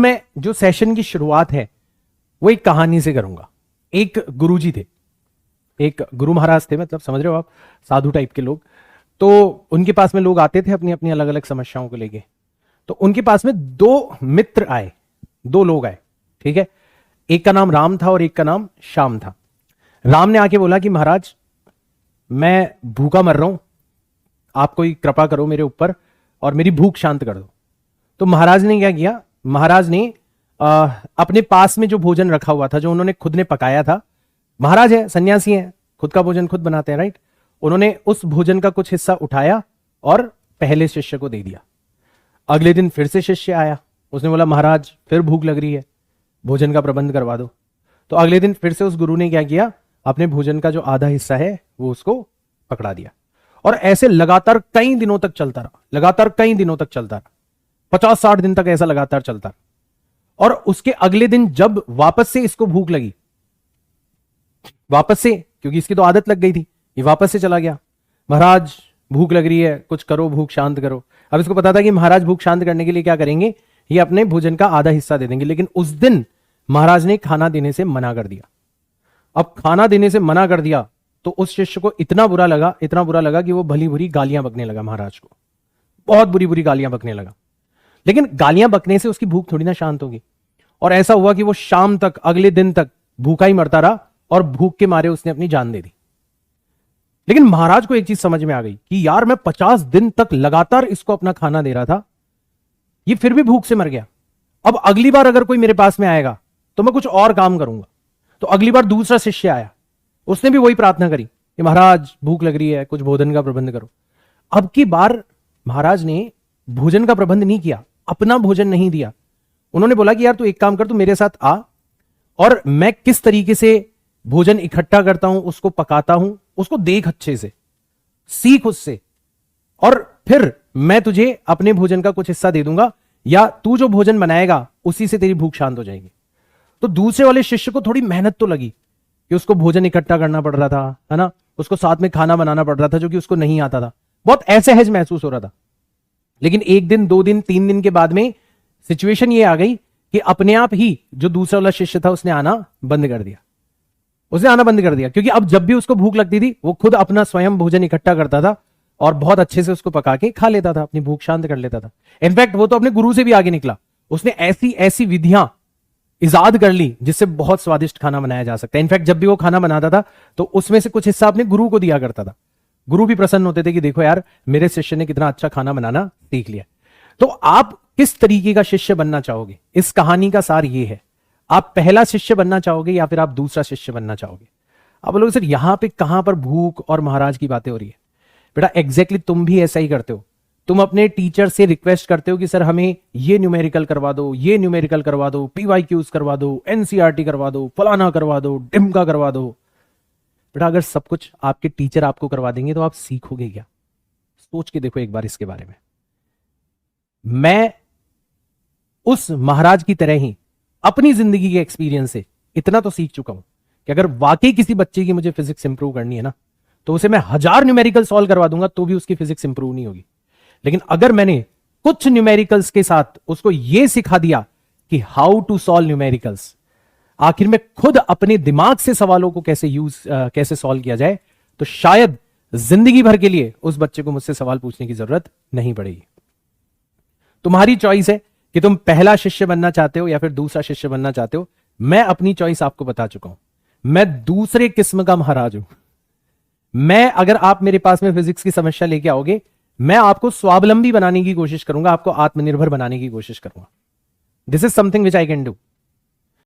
मैं जो सेशन की शुरुआत है वो एक कहानी से करूंगा। एक गुरुजी थे, एक गुरु महाराज थे, मतलब समझ रहे हो आप, साधु टाइप के लोग। तो उनके पास में लोग आते थे अपनी अपनी अलग अलग समस्याओं को लेके। तो उनके पास में दो मित्र आए, दो लोग आए, ठीक है। एक का नाम राम था और एक का नाम श्याम था। राम ने आके बोला कि महाराज मैं भूखा मर रहा हूं, आप कोई कृपा करो मेरे ऊपर और मेरी भूख शांत कर दो। तो महाराज ने क्या किया, महाराज ने अपने पास में जो भोजन रखा हुआ था, जो उन्होंने खुद ने पकाया था, महाराज है, सन्यासी है, खुद का भोजन खुद बनाते हैं, राइट। उन्होंने उस भोजन का कुछ हिस्सा उठाया और पहले शिष्य को दे दिया। अगले दिन फिर से शिष्य आया, उसने बोला महाराज फिर भूख लग रही है, भोजन का प्रबंध करवा दो। तो अगले दिन फिर से उस गुरु ने क्या किया, अपने भोजन का जो आधा हिस्सा है वो उसको पकड़ा दिया। और ऐसे लगातार कई दिनों तक चलता रहा, लगातार कई दिनों तक चलता रहा, 50-60 दिन तक ऐसा लगातार चलता रहा। और उसके अगले दिन जब वापस से इसको भूख लगी, वापस से, क्योंकि इसकी तो आदत लग गई थी, ये वापस से चला गया, महाराज भूख लग रही है, कुछ करो, भूख शांत करो। अब इसको पता था कि महाराज भूख शांत करने के लिए क्या करेंगे, ये अपने भोजन का आधा हिस्सा दे देंगे। लेकिन उस दिन महाराज ने खाना देने से मना कर दिया। अब खाना देने से मना कर दिया तो उस शिष्य को इतना बुरा लगा, इतना बुरा लगा कि वो भली बुरी गालियां बकने लगा महाराज को, बहुत बुरी बुरी गालियां बकने लगा। लेकिन गालियां बकने से उसकी भूख थोड़ी ना शांत होगी। और ऐसा हुआ कि वो शाम तक, अगले दिन तक भूखा ही मरता रहा और भूख के मारे उसने अपनी जान दे दी। लेकिन महाराज को एक चीज समझ में आ गई कि यार मैं 50 दिन तक लगातार इसको अपना खाना दे रहा था, ये फिर भी भूख से मर गया। अब अगली बार अगर कोई मेरे पास में आएगा तो मैं कुछ और काम करूंगा। तो अगली बार दूसरा शिष्य आया, उसने भी वही प्रार्थना करी कि महाराज भूख लग रही है, कुछ भोजन का प्रबंध करो। अब की बार महाराज ने भोजन का प्रबंध नहीं किया, अपना भोजन नहीं दिया। उन्होंने बोला कि यार तू एक काम कर, तू मेरे साथ आ और मैं किस तरीके से भोजन इकट्ठा करता हूं, उसको पकाता हूं, उसको देख, अच्छे से सीख उससे, और फिर मैं तुझे अपने भोजन का कुछ हिस्सा दे दूंगा, या तू जो भोजन बनाएगा उसी से तेरी भूख शांत हो जाएगी। तो दूसरे वाले शिष्य को थोड़ी मेहनत तो लगी कि उसको भोजन इकट्ठा करना पड़ रहा था, है ना, उसको साथ में खाना बनाना पड़ रहा था जो कि उसको नहीं आता था, बहुत असहज महसूस हो रहा था। लेकिन 1 दिन 2 दिन 3 दिन के बाद में सिचुएशन ये आ गई कि अपने आप ही जो दूसरा वाला शिष्य था उसने आना बंद कर दिया, उसने आना बंद कर दिया। क्योंकि अब जब भी उसको भूख लगती थी वो खुद अपना स्वयं भोजन इकट्ठा करता था और बहुत अच्छे से उसको पका के खा लेता था, अपनी भूख शांत कर लेता था। इनफैक्ट वो तो अपने गुरु से भी आगे निकला, उसने ऐसी ऐसी विधियां इजाद कर ली जिससे बहुत स्वादिष्ट खाना बनाया जा सकता है। इनफैक्ट जब भी वो खाना बनाता था तो उसमें से कुछ हिस्सा अपने गुरु को दिया करता था। गुरु भी प्रसन्न होते थे कि देखो यार मेरे शिष्य ने कितना अच्छा खाना बनाना सीख लिया। तो आप किस तरीके का शिष्य बनना चाहोगे, इस कहानी का सार ये है। आप पहला शिष्य बनना चाहोगे या फिर आप दूसरा शिष्य बनना चाहोगे। आप बोलोगे सर यहां पे कहां पर भूख और महाराज की बातें हो रही है। बेटा एग्जैक्टली तुम भी ऐसा ही करते हो। तुम अपने टीचर से रिक्वेस्ट करते हो कि सर हमें ये न्यूमेरिकल करवा दो, ये न्यूमेरिकल करवा दो, PYQs करवा दो, NCERT करवा दो, फलाना करवा दो, डिमका करवा दो। बेटा अगर सब कुछ आपके टीचर आपको करवा देंगे तो आप सीखोगे क्या? सोच के देखो एक बार इसके बारे में। मैं उस महाराज की तरह ही अपनी जिंदगी के एक्सपीरियंस से इतना तो सीख चुका हूं कि अगर वाकई किसी बच्चे की मुझे फिजिक्स इंप्रूव करनी है ना, तो उसे मैं 1000 न्यूमेरिकल सॉल्व करवा दूंगा तो भी उसकी फिजिक्स इंप्रूव नहीं होगी। लेकिन अगर मैंने कुछ न्यूमेरिकल्स के साथ उसको यह सिखा दिया कि हाउ टू सॉल्व न्यूमेरिकल्स, आखिर में खुद अपने दिमाग से सवालों को कैसे सॉल्व किया जाए, तो शायद जिंदगी भर के लिए उस बच्चे को मुझसे सवाल पूछने की जरूरत नहीं पड़ेगी। तुम्हारी चॉइस है कि तुम पहला शिष्य बनना चाहते हो या फिर दूसरा शिष्य बनना चाहते हो। मैं अपनी चॉइस आपको बता चुका हूं, मैं दूसरे किस्म का महाराज हूं। मैं, अगर आप मेरे पास में फिजिक्स की समस्या लेके आओगे, मैं आपको स्वावलंबी बनाने की कोशिश करूंगा, आपको आत्मनिर्भर बनाने की कोशिश करूंगा। This is something which I can do.